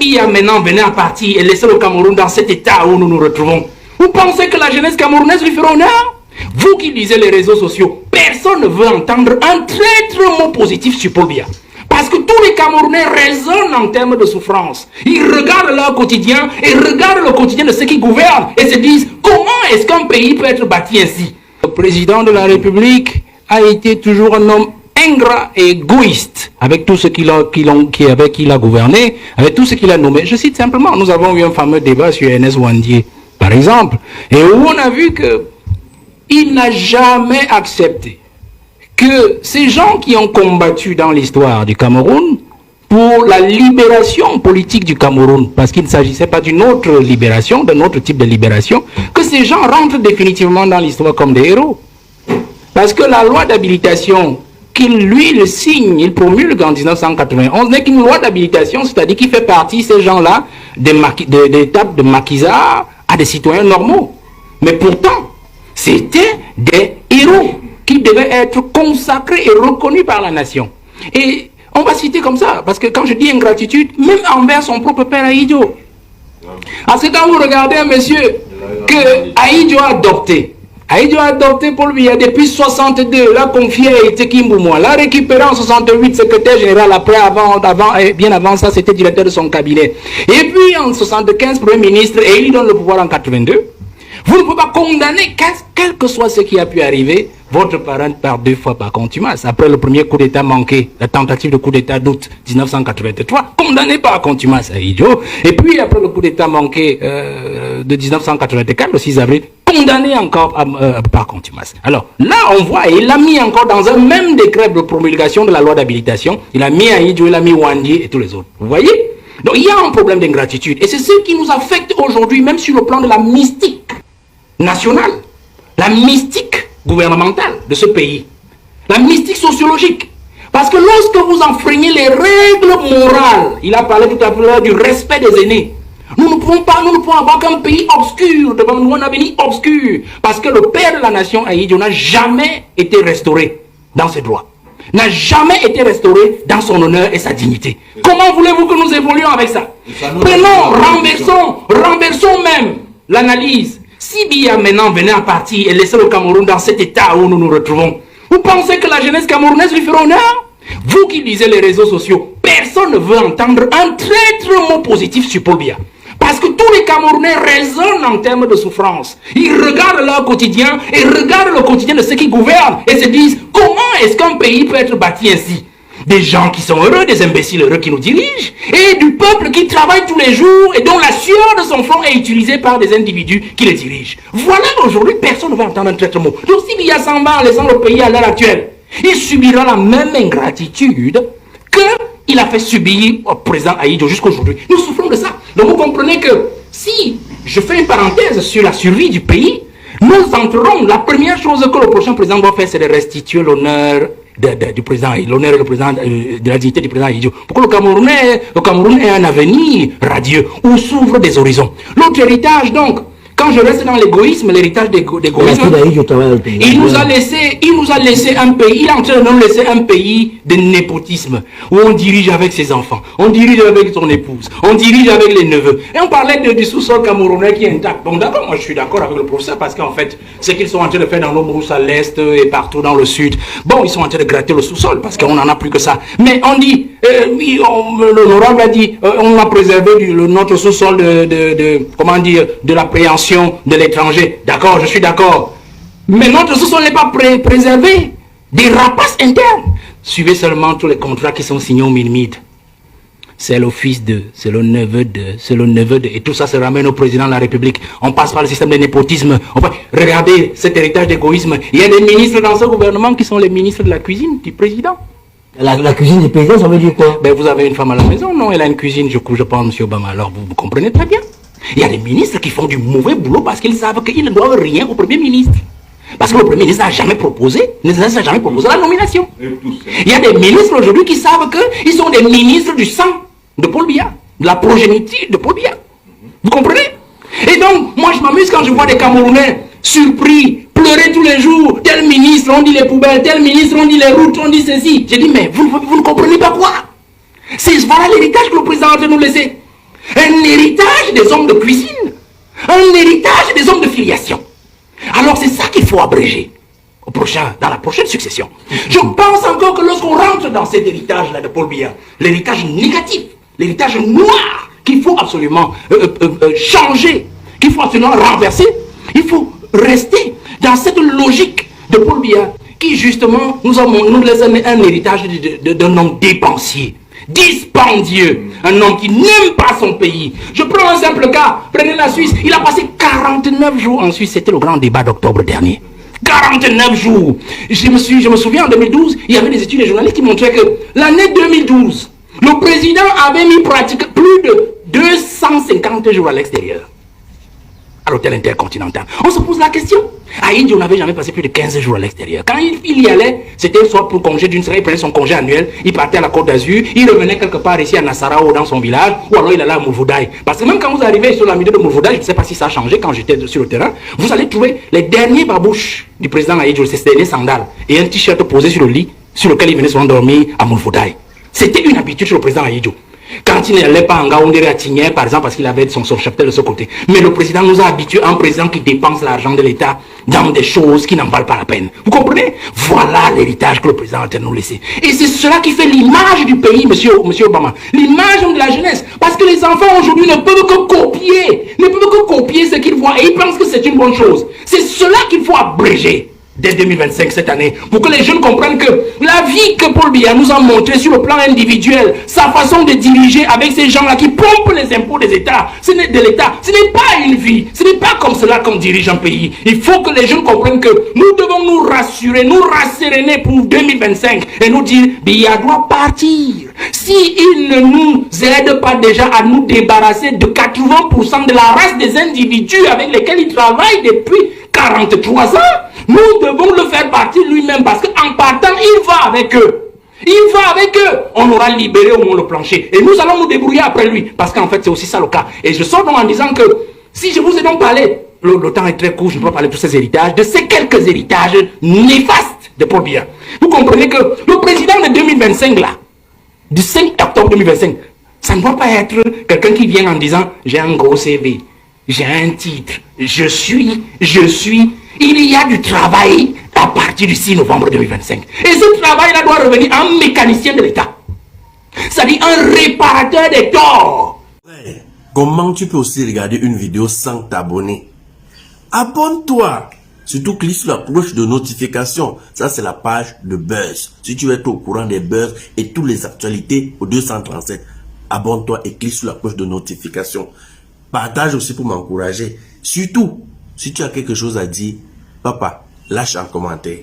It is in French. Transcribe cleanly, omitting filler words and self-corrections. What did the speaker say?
Biya maintenant venait à partir et laissait le Cameroun dans cet état où nous nous retrouvons, vous pensez que la jeunesse camerounaise lui fera honneur? Vous qui lisez les réseaux sociaux, personne ne veut entendre un traître mot positif sur Paul Biya. Parce que tous les Camerounais raisonnent en termes de souffrance. Ils regardent leur quotidien et regardent le quotidien de ceux qui gouvernent et se disent comment est-ce qu'un pays peut être bâti ainsi? Le président de la République a été toujours un homme ingrat et égoïste avec tout ce qu'il a gouverné, avec tout ce qu'il a nommé. Je cite simplement, nous avons eu un fameux débat sur NS Wandier, par exemple, et où on a vu que il n'a jamais accepté que ces gens qui ont combattu dans l'histoire du Cameroun pour la libération politique du Cameroun, parce qu'il ne s'agissait pas d'une autre libération, d'un autre type de libération, que ces gens rentrent définitivement dans l'histoire comme des héros. Parce que la loi d'habilitation qu'il, lui, le signe, il promulgue en 1991, n'est qu'une loi d'habilitation, c'est-à-dire qu'il fait partie, ces gens-là, des tables de maquisards à des citoyens normaux. Mais pourtant, c'était des héros qui devaient être consacrés et reconnus par la nation. Et on va citer comme ça, parce que quand je dis ingratitude, même envers son propre père Ahidjo. Parce que quand vous regardez un monsieur que Ahidjo a adopté Paul Biya depuis 62, l'a confié à Iteki Mboumoua, l'a récupéré en 68, secrétaire général, après, bien avant ça, c'était directeur de son cabinet. Et puis en 75, premier ministre, et il lui donne le pouvoir en 82. Vous ne pouvez pas condamner, quel que soit ce qui a pu arriver, votre parent par 2 fois par contumace. Après le premier coup d'État manqué, la tentative de coup d'État d'août 1983, condamné par contumace à Ahidjo. Et puis après le coup d'État manqué de 1984, le 6 avril, condamné encore par contumace. Alors là, on voit, il l'a mis encore dans un même décret de promulgation de la loi d'habilitation. Il a mis Ahidjo, il a mis Wandier et tous les autres. Vous voyez? Donc il y a un problème d'ingratitude. Et c'est ce qui nous affecte aujourd'hui, même sur le plan de la mystique nationale, la mystique gouvernementale de ce pays, la mystique sociologique. Parce que lorsque vous enfreignez les règles morales, il a parlé tout à l'heure du respect des aînés, nous ne pouvons avoir qu'un pays obscur, devant nous un avenir obscur, parce que le père de la nation, Ahidjo, n'a jamais été restauré dans ses droits, n'a jamais été restauré dans son honneur et sa dignité. Comment voulez-vous que nous évoluions avec ça? Renversons même l'analyse. Si Biya maintenant venait à partir et laissait le Cameroun dans cet état où nous nous retrouvons, vous pensez que la jeunesse camerounaise lui fera honneur? Vous qui lisez les réseaux sociaux, personne ne veut entendre un traître mot positif sur Paul Biya. Parce que tous les Camerounais raisonnent en termes de souffrance. Ils regardent leur quotidien et regardent le quotidien de ceux qui gouvernent et se disent comment est-ce qu'un pays peut être bâti ainsi? Des gens qui sont heureux, des imbéciles heureux qui nous dirigent, et du peuple qui travaille tous les jours et dont la sueur de son front est utilisée par des individus qui les dirigent. Voilà, aujourd'hui, personne ne va entendre un traître mot. Donc si Biya s'en va en laissant le pays à l'heure actuelle, il subira la même ingratitude qu'il a fait subir au président Ahidjo jusqu'aujourd'hui. Nous souffrons de ça. Donc vous comprenez que si je fais une parenthèse sur la survie du pays, nous entrerons, la première chose que le prochain président doit faire, c'est de restituer l'honneur du président, l'honneur de la dignité du président Ahidjo. Pour que le Cameroun ait un avenir radieux où s'ouvrent des horizons. L'autre héritage, donc, quand je reste dans l'égoïsme, l'héritage d'égoïsme, il nous a laissé un pays, il est en train de nous laisser un pays de népotisme, où on dirige avec ses enfants, on dirige avec son épouse, on dirige avec les neveux. Et on parlait du sous-sol camerounais qui est intact. Bon d'accord, moi je suis d'accord avec le professeur, parce qu'en fait, ce qu'ils sont en train de faire dans nos brousses à l'est et partout dans le sud, bon, ils sont en train de gratter le sous-sol, parce qu'on n'en a plus que ça. Mais on dit, l'honorable a dit, on a préservé notre sous-sol de l'appréhension de l'étranger. D'accord, je suis d'accord. Mais notre sous-sol n'est pas préservé des rapaces internes. Suivez seulement tous les contrats qui sont signés au Minimide. C'est le fils de, c'est le neveu de, et tout ça se ramène au président de la République. On passe par le système de népotisme. Regardez cet héritage d'égoïsme. Il y a des ministres dans ce gouvernement qui sont les ministres de la cuisine du président. La cuisine du président, ça veut dire quoi? Ben, vous avez une femme à la maison, non? Elle a une cuisine, je pense, M. Obama. Alors, vous comprenez très bien. Il y a des ministres qui font du mauvais boulot parce qu'ils savent qu'ils ne doivent rien au Premier ministre. Parce que le Premier ministre n'a jamais proposé la nomination. Il y a des ministres aujourd'hui qui savent qu'ils sont des ministres du sang de Paul Biya, de la progéniture de Paul Biya. Vous comprenez? Et donc, moi je m'amuse quand je vois des Camerounais surpris, pleurer tous les jours. Tel ministre, on dit les poubelles, tel ministre, on dit les routes, on dit ceci. J'ai dit, mais vous ne comprenez pas quoi? Voilà l'héritage que le président a de nous laisser. un héritage des hommes de cuisine, un héritage des hommes de filiation. Alors c'est ça qu'il faut abréger dans la prochaine succession. Je pense encore que lorsqu'on rentre dans cet héritage-là de Paul Biya, l'héritage négatif, l'héritage noir, qu'il faut absolument changer, qu'il faut absolument renverser, il faut rester dans cette logique de Paul Biya qui justement nous laisse un héritage d'un homme dépensier, dispendieux, un homme qui n'aime pas son pays. Je prends un simple cas, prenez la Suisse, il a passé 49 jours en Suisse, c'était le grand débat d'octobre dernier. 49 jours. Je me souviens en 2012, il y avait des études de journalistes qui montraient que l'année 2012, le président avait mis pratiquement plus de 250 jours à l'extérieur, à l'hôtel intercontinental. On se pose la question. À Indy, on n'avait jamais passé plus de 15 jours à l'extérieur. Quand il y allait, c'était soit pour congé d'une semaine, il prenait son congé annuel, il partait à la Côte d'Azur, il revenait quelque part ici à Nassarawa ou dans son village, ou alors il allait à Mouvoudai. Parce que même quand vous arrivez sur la milieu de Mouvoudai, je ne sais pas si ça a changé quand j'étais sur le terrain, vous allez trouver les derniers babouches du président Aïdjo, c'est ses derniers sandales, et un t-shirt posé sur le lit, sur lequel il venait souvent dormir à Mouvoudai. C'était une habitude sur le président Aïdjo. Quand il n'allait pas en Gaoundéré à Tigné, par exemple, parce qu'il avait son cheptel de ce côté. Mais le président nous a habitués à un président qui dépense l'argent de l'État dans des choses qui n'en valent pas la peine. Vous comprenez? Voilà l'héritage que le président a nous laissé. Et c'est cela qui fait l'image du pays, monsieur Obama. L'image de la jeunesse. Parce que les enfants aujourd'hui ne peuvent que copier ce qu'ils voient. Et ils pensent que c'est une bonne chose. C'est cela qu'il faut abréger dès 2025 cette année, pour que les jeunes comprennent que la vie que Paul Biya nous a montré sur le plan individuel, sa façon de diriger avec ces gens-là qui pompent les impôts des États, ce n'est pas une vie, ce n'est pas comme cela qu'on dirige un pays. Il faut que les jeunes comprennent que nous devons nous rassurer, nous rasséréner pour 2025 et nous dire Biya doit partir. S'il ne nous aide pas déjà à nous débarrasser de 80% de la race des individus avec lesquels il travaille depuis 43 ans, nous devons le faire partir lui-même parce qu'en partant, il va avec eux. Il va avec eux. On aura libéré au moins le plancher. Et nous allons nous débrouiller après lui. Parce qu'en fait, c'est aussi ça le cas. Et je sors donc en disant que si je vous ai donc parlé, le temps est très court, je ne peux pas parler de tous ces héritages, de ces quelques héritages néfastes de Paul Biya. Vous comprenez que le président de 2025 là, du 5 octobre 2025, ça ne doit pas être quelqu'un qui vient en disant j'ai un gros CV, j'ai un titre, je suis. Il y a du travail à partir du 6 novembre 2025. Et ce travail-là doit revenir un mécanicien de l'État. C'est-à-dire un réparateur des torts. Ouais. Comment tu peux aussi regarder une vidéo sans t'abonner? Abonne-toi. Surtout clique sur la cloche de notification. Ça, c'est la page de Buzz. Si tu veux être au courant des buzz et toutes les actualités au 237, abonne-toi et clique sur la cloche de notification. Partage aussi pour m'encourager. Surtout, si tu as quelque chose à dire, papa, lâche un commentaire.